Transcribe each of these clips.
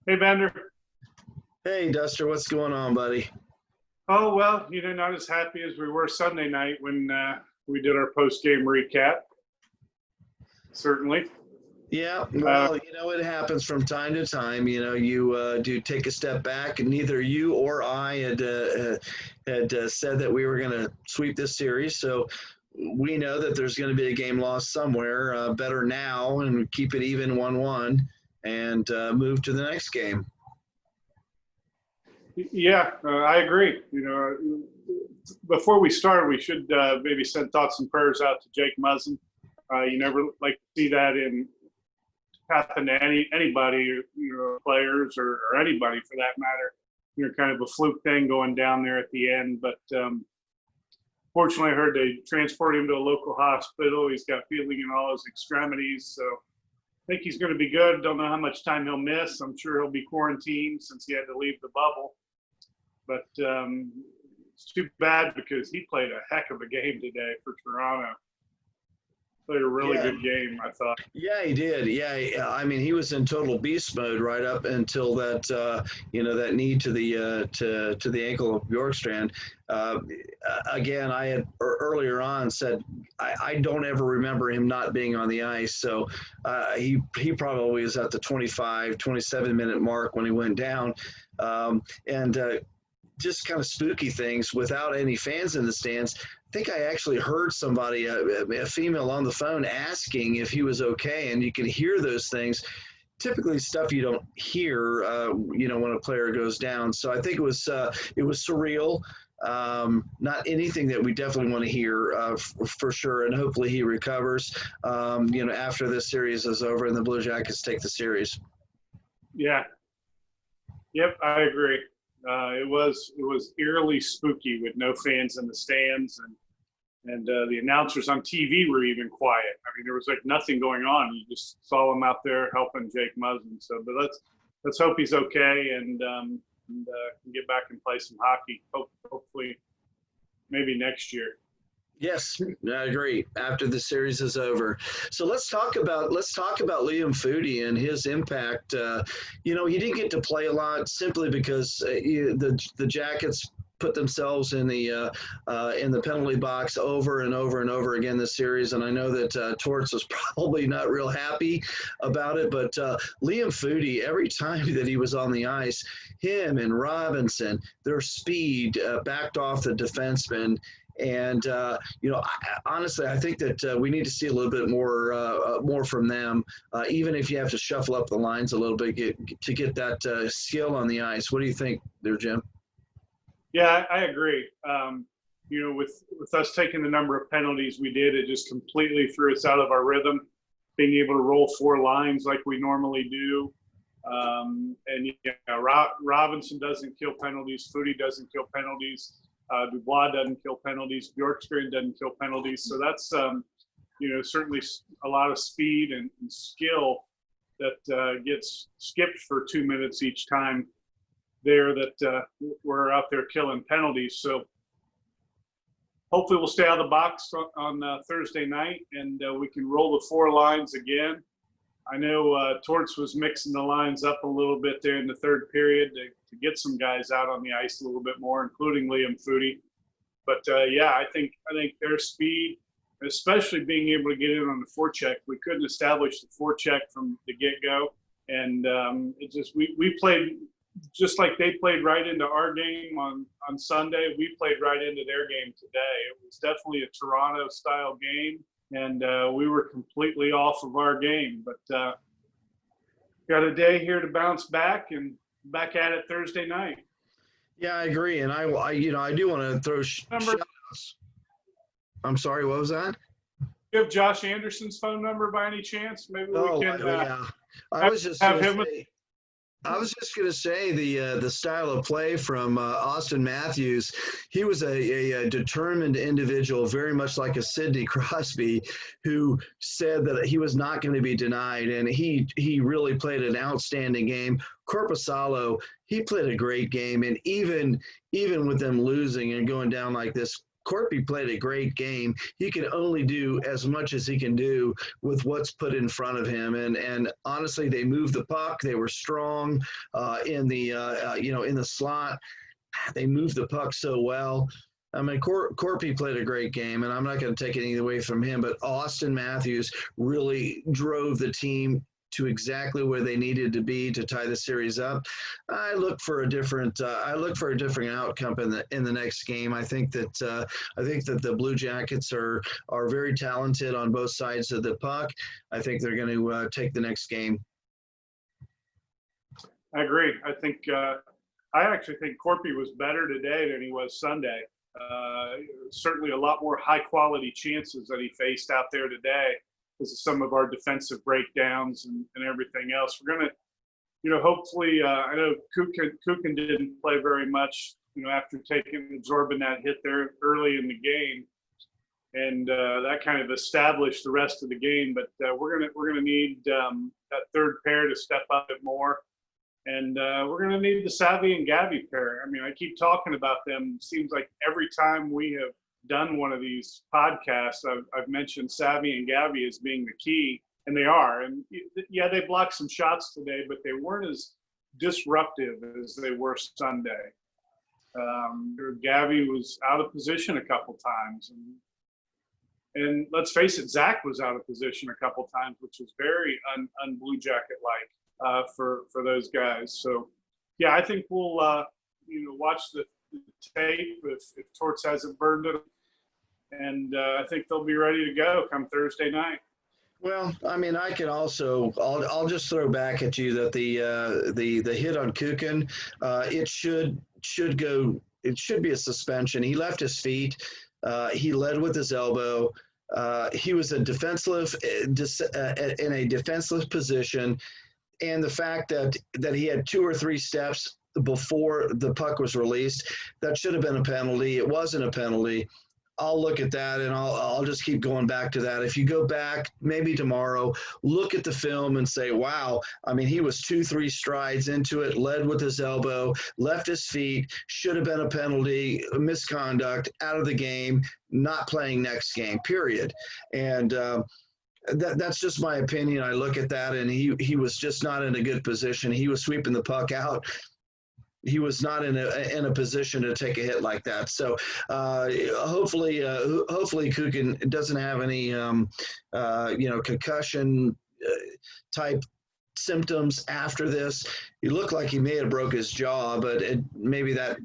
Hey, Bender. Hey, Duster, what's going on, buddy? Oh, well, not as happy as we were Sunday night when we did our post-game recap, certainly. Yeah, Uh, well, it happens from time to time. You do take a step back, and neither you or I had said that we were going to sweep this series. So we know that there's going to be a game lost somewhere. Better now and keep it even 1-1 and move to the next game. yeah, I agree. Before we start, we should maybe send thoughts and prayers out to Jake Muzzin. You never like to see that happen to anybody, players or anybody for that matter. Kind of a fluke thing going down there at the end. But fortunately, I heard they transported him to a local hospital. He's got feeling in all his extremities. So I think he's going to be good. Don't know how much time he'll miss. I'm sure he'll be quarantined since he had to leave the bubble. But it's too bad because he played a heck of a game today for Toronto. Played a really good game, I thought. Yeah, he did. Yeah, I mean, he was in total beast mode right up until that, that knee to the ankle of Bjorkstrand. Again, I had earlier on said I don't ever remember him not being on the ice. So he probably was at the 25, 27-minute mark when he went down, and just kind of spooky things without any fans in the stands. I think I actually heard somebody, a female on the phone, asking if he was okay, and you can hear those things. Typically, stuff you don't hear, when a player goes down. So I think it was surreal. Not anything that we definitely want to hear for sure, and hopefully he recovers. After this series is over and the Blue Jackets take the series. Yeah. Yep, I agree. It was eerily spooky with no fans in the stands, and the announcers on TV were even quiet. I mean, there was like nothing going on. You just saw him out there helping Jake Muzzin. So, but let's hope he's okay and can get back and play some hockey. Hopefully, maybe next year. Yes, I agree. After the series is over, so let's talk about Liam Foudy and his impact. He didn't get to play a lot simply because the Jackets put themselves in the penalty box over and over and over again this series, and I know that Torts was probably not real happy about it. But Liam Foudy, every time that he was on the ice, him and Robinson, their speed backed off the defenseman. And honestly, I think that we need to see a little bit more from them, even if you have to shuffle up the lines a little bit to get that skill on the ice. What do you think there, Jim? Yeah, I agree. With us taking the number of penalties we did, it just completely threw us out of our rhythm. Being able to roll four lines like we normally do, Robinson doesn't kill penalties. Foudy doesn't kill penalties. Dubois doesn't kill penalties. Bjorkstrand doesn't kill penalties. So that's, certainly a lot of speed and skill that gets skipped for 2 minutes each time there that we're out there killing penalties. So hopefully we'll stay out of the box on Thursday night and we can roll the four lines again. I know Torts was mixing the lines up a little bit there in the third period to get some guys out on the ice a little bit more, including Liam Foudy. But I think their speed, especially being able to get in on the forecheck, we couldn't establish the forecheck from the get-go, and we played just like they played right into our game on Sunday. We played right into their game today. It was definitely a Toronto-style game. And we were completely off of our game, but got a day here to bounce back and back at it Thursday night. Yeah, I agree, and I do want to throw shout-outs. I'm sorry, what was that? Do you have Josh Anderson's phone number by any chance? Maybe we can. Yeah. I was just going to say the style of play from Austin Matthews. He was a determined individual, very much like a Sidney Crosby, who said that he was not going to be denied, and he really played an outstanding game. Korpisalo, he played a great game, and even with them losing and going down like this Corpy played a great game. He can only do as much as he can do with what's put in front of him. And honestly, they moved the puck. They were strong in the slot. They moved the puck so well. I mean, Corpy played a great game, and I'm not going to take anything away from him, but Austin Matthews really drove the team to exactly where they needed to be to tie the series up. I look for a different outcome in the next game. I think that the Blue Jackets are very talented on both sides of the puck. I think they're going to take the next game. I agree. I actually think Corpy was better today than he was Sunday. Certainly a lot more high quality chances that he faced out there today because of some of our defensive breakdowns and everything else. We're going to, hopefully, I know Kukin didn't play very much, after absorbing that hit there early in the game. And that kind of established the rest of the game. But we're gonna need that third pair to step up a bit more. And we're going to need the Savvy and Gabby pair. I mean, I keep talking about them. Seems like every time we have done one of these podcasts, I've mentioned Savvy and Gabby as being the key, and they are. And yeah, they blocked some shots today, but they weren't as disruptive as they were Sunday. Gabby was out of position a couple times. And let's face it, Zach was out of position a couple times, which was very un-Blue Jacket-like. For those guys. So, yeah, I think we'll, watch the tape if Torts hasn't burned it. And I think they'll be ready to go come Thursday night. Well, I mean, I can also, I'll just throw back at you that the hit on Kukin, it should be a suspension. He left his feet. He led with his elbow. He was in a defenseless position. And the fact that he had 2 or 3 steps before the puck was released, that should have been a penalty. It wasn't a penalty. I'll look at that, and I'll just keep going back to that. If you go back, maybe tomorrow, look at the film and say, wow, I mean, he was 2-3 strides into it, led with his elbow, left his feet, should have been a penalty, misconduct, out of the game, not playing next game, period. And that's just my opinion. I look at that, and he was just not in a good position. He was sweeping the puck out. He was not in a position to take a hit like that. So hopefully Kukin doesn't have any concussion type symptoms after this. He looked like he may have broke his jaw, but maybe that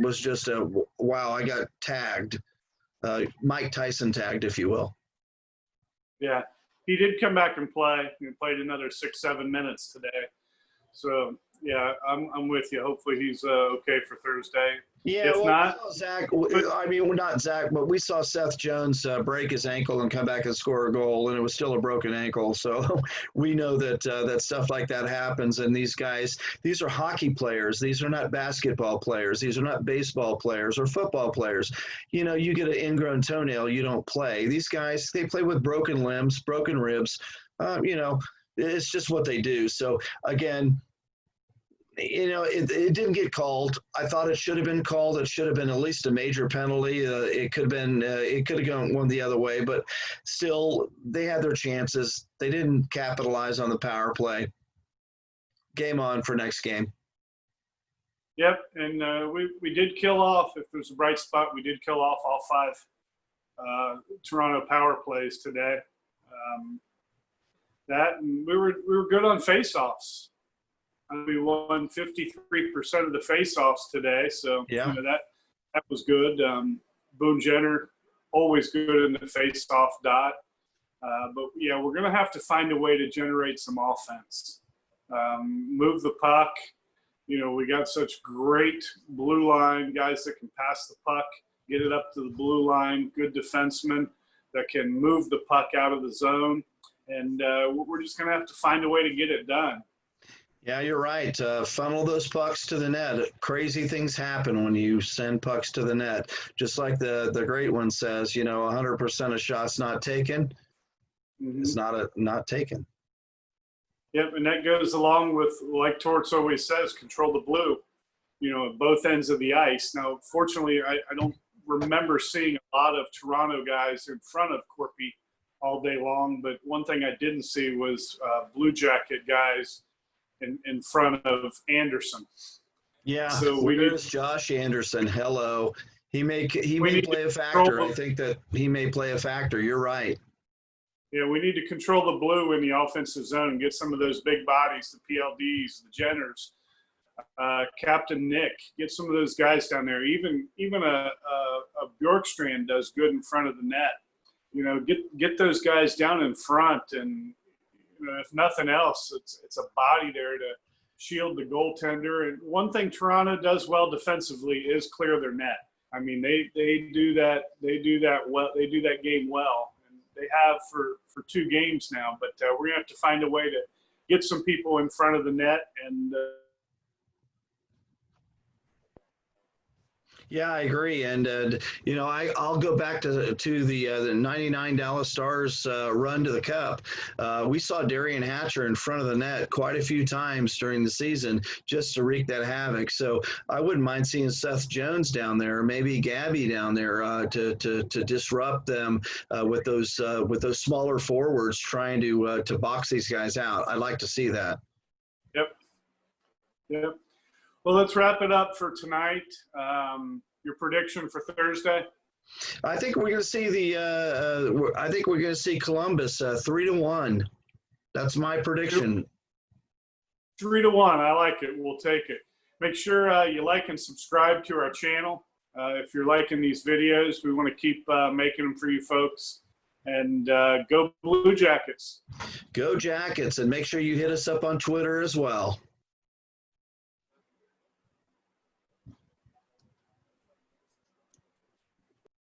was just a wow. I got tagged, Mike Tyson tagged, if you will. Yeah, he did come back and play. He played another 6-7 minutes today. So, yeah, I'm with you. Hopefully he's okay for Thursday. Yeah, if not, Zach. I mean, we're not Zach, but we saw Seth Jones break his ankle and come back and score a goal, and it was still a broken ankle. So we know that stuff like that happens. And these guys, these are hockey players. These are not basketball players. These are not baseball players or football players. You get an ingrown toenail, you don't play. These guys, they play with broken limbs, broken ribs. It's just what they do. So again, it didn't get called. I thought it should have been called. It should have been at least a major penalty. It could have gone one the other way, but still they had their chances. They didn't capitalize on the power play. Game on for next game. Yep, and we did kill off, if there's a bright spot, we did kill off all 5 Toronto power plays today. And we were good on faceoffs. We won 53% of the face-offs today, so yeah. That was good. Boone Jenner, always good in the face-off dot. But, yeah, we're going to have to find a way to generate some offense. Move the puck. We got such great blue line guys that can pass the puck, get it up to the blue line, good defensemen that can move the puck out of the zone. And we're just going to have to find a way to get it done. Yeah, you're right. Funnel those pucks to the net. Crazy things happen when you send pucks to the net. Just like the great one says, 100% of shots not taken is not taken. Yep, and that goes along with, like Torts always says, control the blue, at both ends of the ice. Now, fortunately, I don't remember seeing a lot of Toronto guys in front of Corpy all day long, but one thing I didn't see was Blue Jacket guys in front of Anderson. Yeah, So where's Josh Anderson? Hello. He may play a factor. I think that he may play a factor. You're right. Yeah, we need to control the blue in the offensive zone, get some of those big bodies, the PLDs, the Jenners, Captain Nick, get some of those guys down there. Even a Bjorkstrand does good in front of the net. You know, get those guys down in front, and you know, if nothing else, it's a body there to shield the goaltender. And one thing Toronto does well defensively is clear their net. I mean, they do that well. They do that game well. They have for 2 games now, but we're gonna have to find a way to get some people in front of the net. And yeah, I agree. And you know, I'll go back to the '99 Dallas Stars run to the Cup. We saw Darian Hatcher in front of the net quite a few times during the season just to wreak that havoc. So I wouldn't mind seeing Seth Jones down there, or maybe Gabby down there to disrupt them with those smaller forwards trying to box these guys out. I'd like to see that. Yep. Well, let's wrap it up for tonight. Your prediction for Thursday? I think we're going to see I think we're going to see Columbus 3-1. That's my prediction. 3-1. I like it. We'll take it. Make sure you like and subscribe to our channel. If you're liking these videos, we want to keep making them for you folks. And go Blue Jackets. Go Jackets, and make sure you hit us up on Twitter as well.